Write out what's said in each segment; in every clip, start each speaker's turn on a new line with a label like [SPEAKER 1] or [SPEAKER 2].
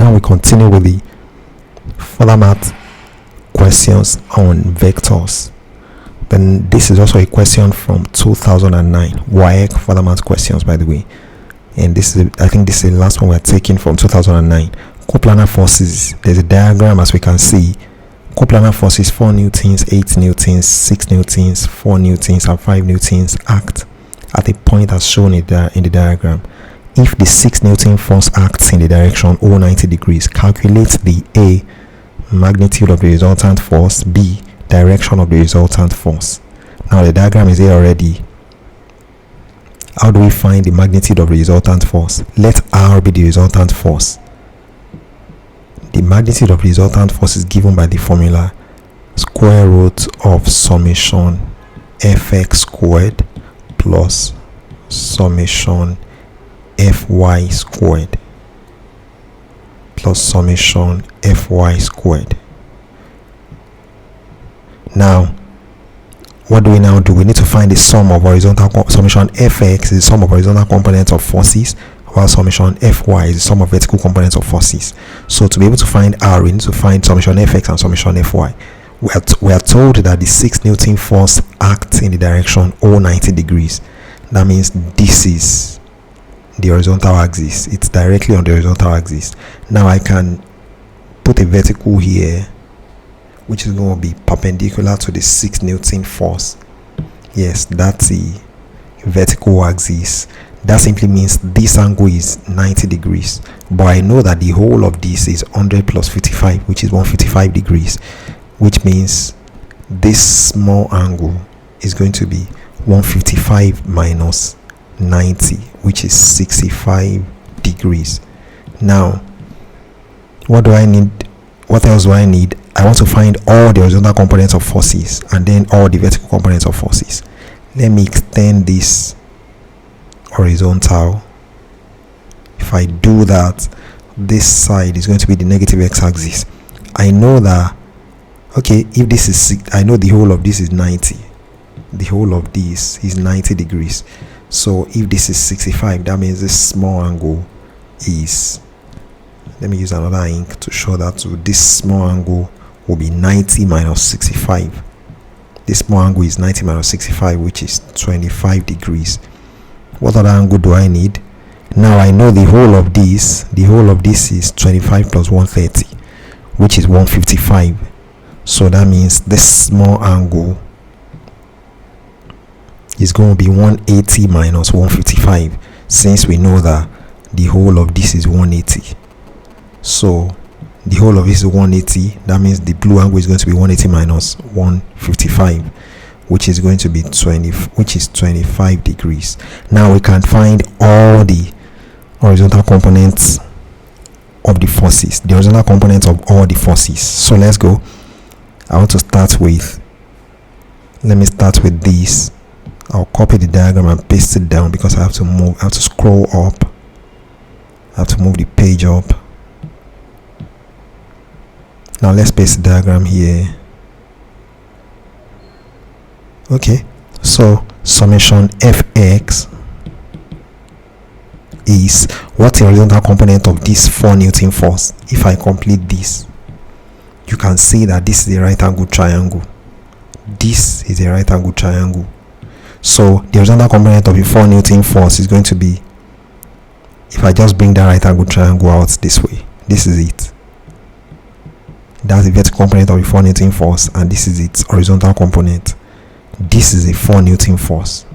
[SPEAKER 1] Now we continue with the further math questions on vectors. Then this is also a question from 2009 Wassce further math questions, by the way, and this is, I think this is the last one we're taking from 2009. Coplanar forces, there's a diagram as we can see. Coplanar forces 4 newtons, 8 newtons, 6 newtons, 4 newtons and 5 newtons act at a point as shown in the diagram. If the 6 Newton force acts in the direction O 90 degrees, calculate the A, magnitude of the resultant force, B, direction of the resultant force. Now the diagram is here already. How do we find the magnitude of the resultant force? Let R be the resultant force. The magnitude of the resultant force is given by the formula square root of summation Fx squared plus summation Fy squared plus summation Fy squared. Now what do we now do? We need to find the sum of horizontal summation Fx is the sum of horizontal components of forces, while summation Fy is the sum of vertical components of forces. So to be able to find R, we need to find summation Fx and summation Fy. We are told that the 6 Newton force acts in the direction O 90 degrees. That means this is the horizontal axis. It's directly on the horizontal axis. Now I can put a vertical here, which is going to be perpendicular to the 6 Newton force. Yes, that's the vertical axis. That simply means this angle is 90 degrees, but I know that the whole of this is 100 plus 55, which is 155 degrees, which means this small angle is going to be 155 minus 90, which is 65 degrees. Now what do I need? What else do I need? I want to find all the horizontal components of forces and then all the vertical components of forces. Let me extend this horizontal. If I do that, this side is going to be the negative x-axis. I know that, okay, if this is 6, I know the whole of this is 90. The whole of this is 90 degrees. So if this is 65, that means this small angle is, let me use another ink to show that too. This small angle will be 90 minus 65. This small angle is 90 minus 65, which is 25 degrees. What other angle do I need? Now I know the whole of this. The whole of this is 25 plus 130, which is 155. So that means this small angle is going to be 180 minus 155, since we know that the whole of this is 180. So the whole of this is 180. That means the blue angle is going to be 180 minus 155, which is going to be 25 degrees. Now we can find all the horizontal components of the forces, the horizontal components of all the forces. So let's go. I want to start with, let me start with this. I'll copy the diagram and paste it down because I have to move, I have to scroll up, I have to move the page up. Now let's paste the diagram here. Okay, so summation Fx is what's the horizontal component of this 4 Newton force. If I complete this, you can see that this is a right angle triangle. This is a right angle triangle. So the horizontal component of the 4 Newton force is going to be, if I just bring that right angle triangle out this way, this is it. That's the vertical component of the 4 Newton force, and this is its horizontal component. This is a 4 Newton force.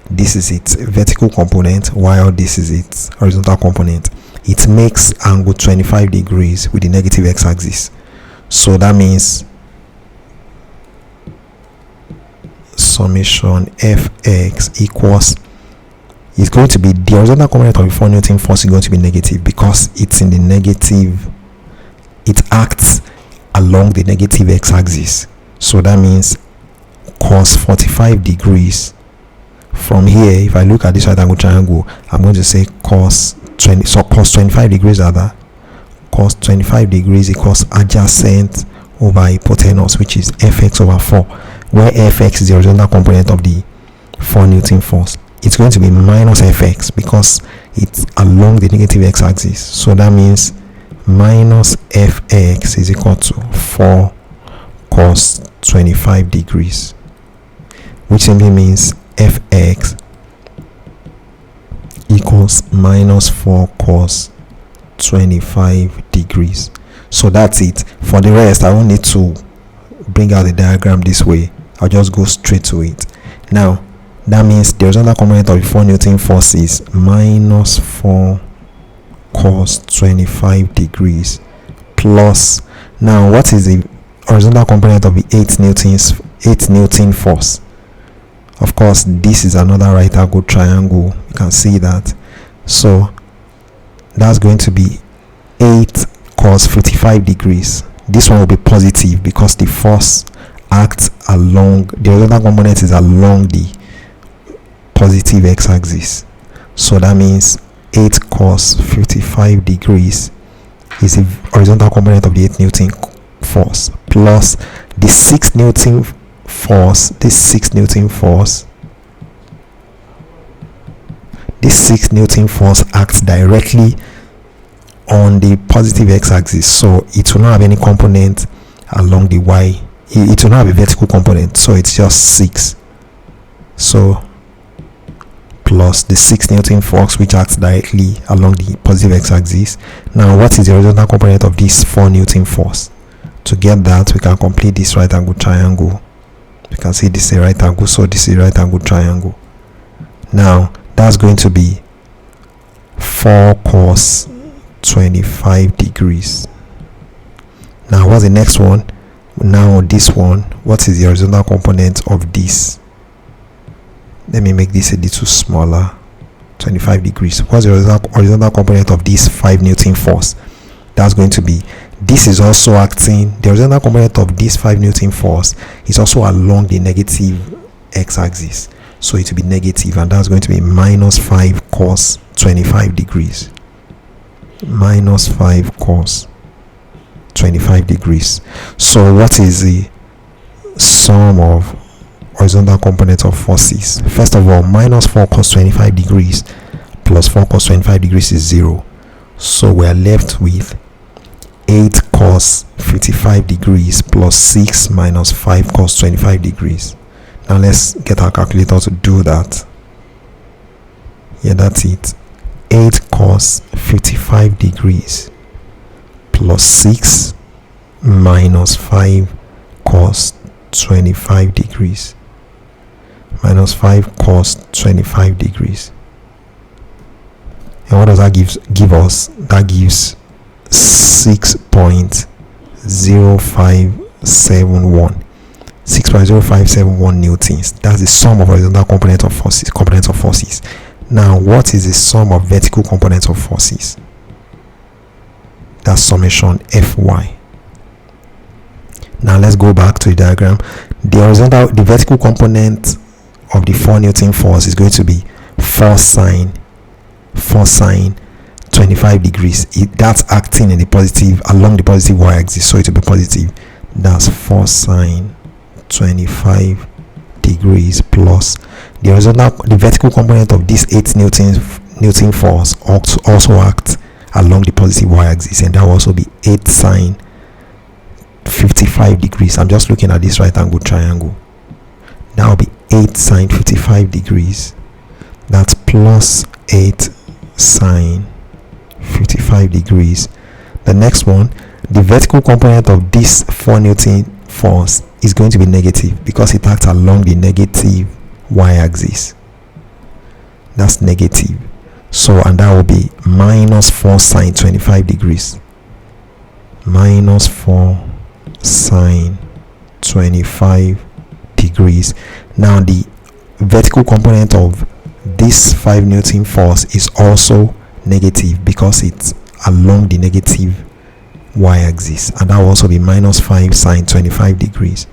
[SPEAKER 1] This is its vertical component, while this is its horizontal component. It makes angle 25 degrees with the negative x-axis. So that means summation Fx equals, is going to be the horizontal component of the 4 Newton force is going to be negative because it's in the negative, it acts along the negative x-axis. So that means cos 45 degrees. From here, if I look at this right angle triangle, I'm going to say cos 20, so cos 25 degrees rather, cos 25 degrees equals adjacent over hypotenuse, which is Fx over 4, where Fx is the horizontal component of the 4 Newton force. It's going to be minus Fx because it's along the negative x-axis. So that means minus fx is equal to 4 cos 25 degrees, which simply means fx equals minus 4 cos 25 degrees. So that's it. For the rest, I won't need to bring out the diagram this way. I'll just go straight to it. Now that means the horizontal component of the 4 Newton force is minus 4 cos 25 degrees plus, now what is the horizontal component of the 8 Newton force? Of course, this is another right angle triangle. You can see that. So that's going to be 8 cos 55 degrees. This one will be positive because the force acts along, the horizontal component is along the positive x-axis. So that means 8 cos 55 degrees is the horizontal component of the 8 Newton force plus the 6 Newton force. This 6 Newton force acts directly on the positive x-axis, so it will not have any component along the y. It will not have a vertical component, so it's just 6. So plus the 6 Newton force which acts directly along the positive x-axis. Now what is the horizontal component of this 4 Newton force? To get that, we can complete this right angle triangle. You can see this is a right angle, so this is a right angle triangle. Now that's going to be 4 cos 25 degrees. Now what's the next one? Now this one, what is the horizontal component of this? Let me make this a little smaller. 25 degrees. What's the horizontal component of this 5 Newton force? That's going to be, this is also acting, the horizontal component of this 5 Newton force is also along the negative x-axis, so it will be negative, and that's going to be minus 5 cos 25 degrees. Minus 5 cos 25 degrees. So what is the sum of horizontal component of forces? First of all, minus 4 cos 25 degrees plus 4 cos 25 degrees is 0. So we are left with 8 cos 55 degrees plus 6 minus 5 cos 25 degrees. Now let's get our calculator to do that. Yeah, that's it. 8 cos 55 degrees plus 6 minus 5 cos 25 degrees. Minus 5 cos 25 degrees. And what does that give us? That gives 6.0571. 6.0571 newtons. That's the sum of horizontal components of forces. Now, what is the sum of vertical components of forces? That's summation Fy. Now let's go back to the diagram. The vertical component of the 4 Newton force is going to be 4 sine 25 degrees. That's acting in the positive, along the positive y-axis, so it will be positive. That's 4 sine 25 degrees plus the vertical component of this 8 Newton force also act along the positive y-axis, and that will also be 8 sine 55 degrees. I'm just looking at this right angle triangle. That will be 8 sine 55 degrees. That's plus 8 sine 55 degrees. The next one, the vertical component of this 4 Newton force is going to be negative because it acts along the negative y-axis. That's negative. So, and that will be minus 4 sine 25 degrees. Minus 4 sine 25 degrees. Now the vertical component of this 5 Newton force is also negative because it's along the negative y-axis, and that will also be minus 5 sine 25 degrees.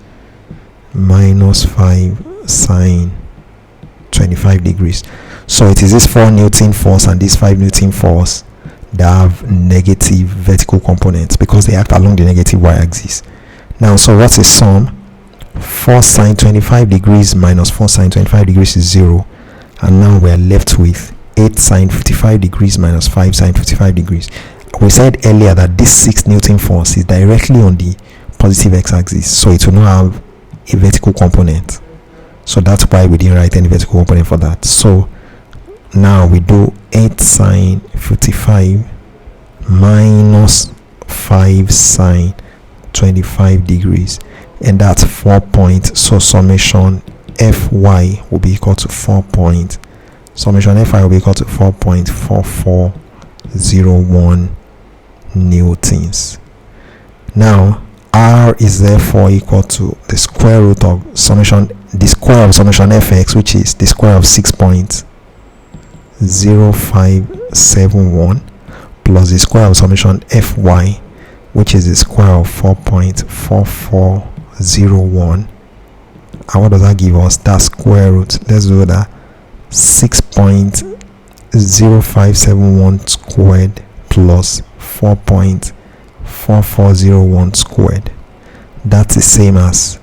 [SPEAKER 1] Minus 5 sine 25 degrees. So it is this 4 Newton force and this 5 Newton force that have negative vertical components because they act along the negative y-axis. Now, so what's the sum? 4 sine 25 degrees minus 4 sine 25 degrees is 0, and now we are left with 8 sine 55 degrees minus 5 sine 55 degrees. We said earlier that this 6 Newton force is directly on the positive x-axis, so it will not have a vertical component. So that's why we didn't write any vertical component for that. So now we do 8 sine 55 minus 5 sine 25 degrees, and that's 4 points. So summation Fy will be equal to 4.4401 newtons. Now R is therefore equal to the square root of summation Fx, which is the square of 6.0571 plus the square of summation Fy, which is the square of 4.4401. And what does that give us? That square root. Let's do that. 6.0571 squared plus 4.4401 squared. That's the same as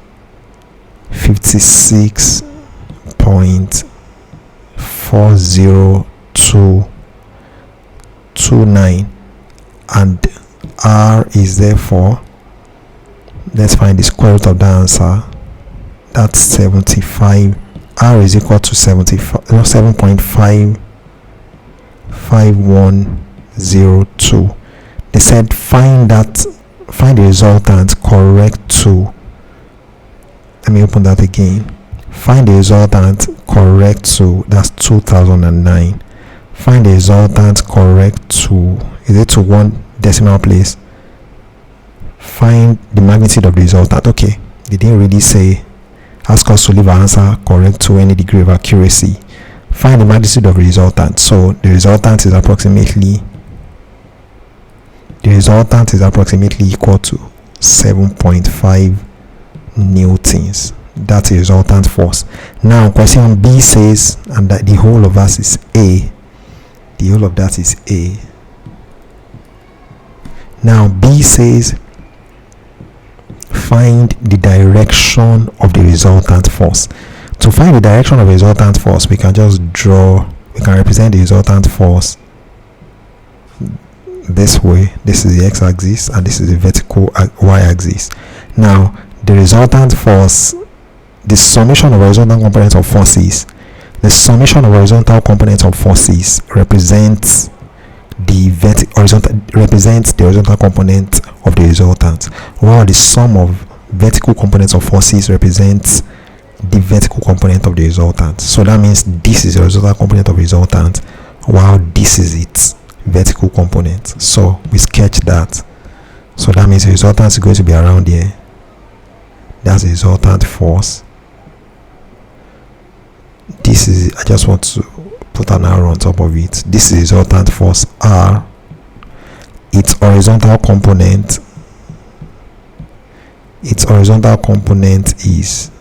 [SPEAKER 1] 56.40229, and R is therefore, let's find the square root of the answer. That's 75. R is equal to 7.5102. They said find the resultant correct to, let me open that again. Find the resultant correct to, that's 2009. Find the resultant correct to, is it to one decimal place? Find the magnitude of the resultant. Okay, they didn't really say ask us to leave our answer correct to any degree of accuracy. Find the magnitude of the resultant. So the resultant is approximately equal to 7.5 newtons. That's the resultant force. Now question B says, and that the whole of that is A. The whole of that is A. Now B says find the direction of the resultant force. To find the direction of the resultant force, we can represent the resultant force this way. This is the x-axis and this is the vertical y-axis. Now the resultant force, the summation of horizontal components of forces, represents the horizontal component of the resultant, while the sum of vertical components of forces represents the vertical component of the resultant. So that means this is the horizontal component of the resultant, while this is its vertical component. So we sketch that. So that means the resultant is going to be around here. That's the resultant force. This is, I just want to put an arrow on top of it. This is resultant force R. Its horizontal component is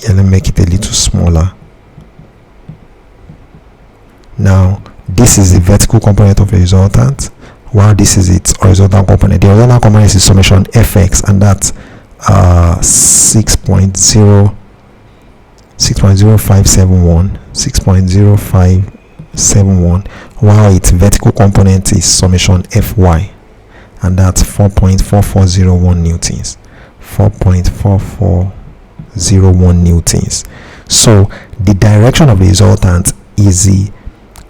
[SPEAKER 1] let me make it a little smaller. Now this is the vertical component of the resultant, while this is its horizontal component. The horizontal component is summation Fx, and that's 6.0571, while its vertical component is summation Fy, and that's 4.4401 newtons. 4.4401 newtons. So the direction of the resultant is the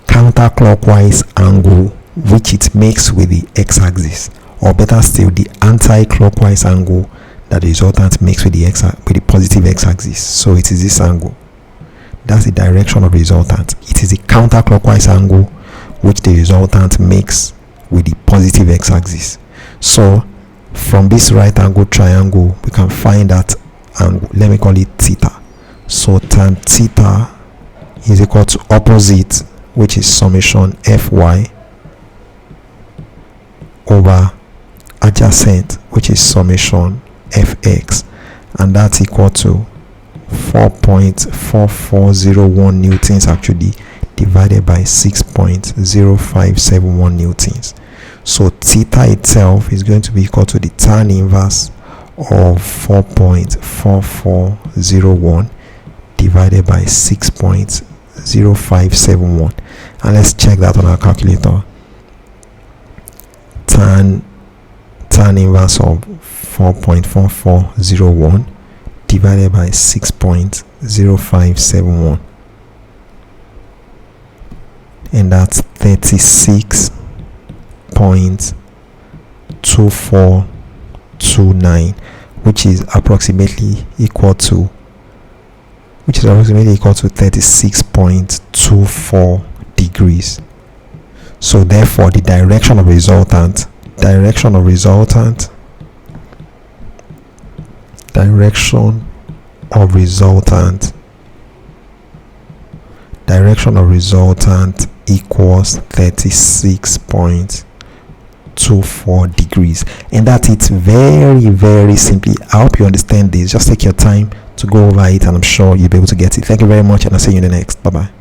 [SPEAKER 1] counterclockwise angle which it makes with the x-axis, or better still, the anti-clockwise angle that the resultant makes with the positive x-axis. So it is this angle. That's the direction of the resultant. It is the counterclockwise angle which the resultant makes with the positive x-axis. So from this right angle triangle, we can find that angle. Let me call it theta. So tan theta is equal to opposite, which is summation Fy, over adjacent, which is summation Fx, and that's equal to 4.4401 newtons actually, divided by 6.0571 newtons. So theta itself is going to be equal to the tan inverse of 4.4401 divided by 6.0571, and let's check that on our calculator. Tan inverse of 4.4401 divided by 6.0571, and that's 36.2429, which is approximately equal to 36.24 degrees. So therefore the direction of resultant equals 36.24 degrees. And that's it, very, very simply. I hope you understand this. Just take your time to go over it, and I'm sure you'll be able to get it. Thank you very much, and I'll see you in the next. Bye bye.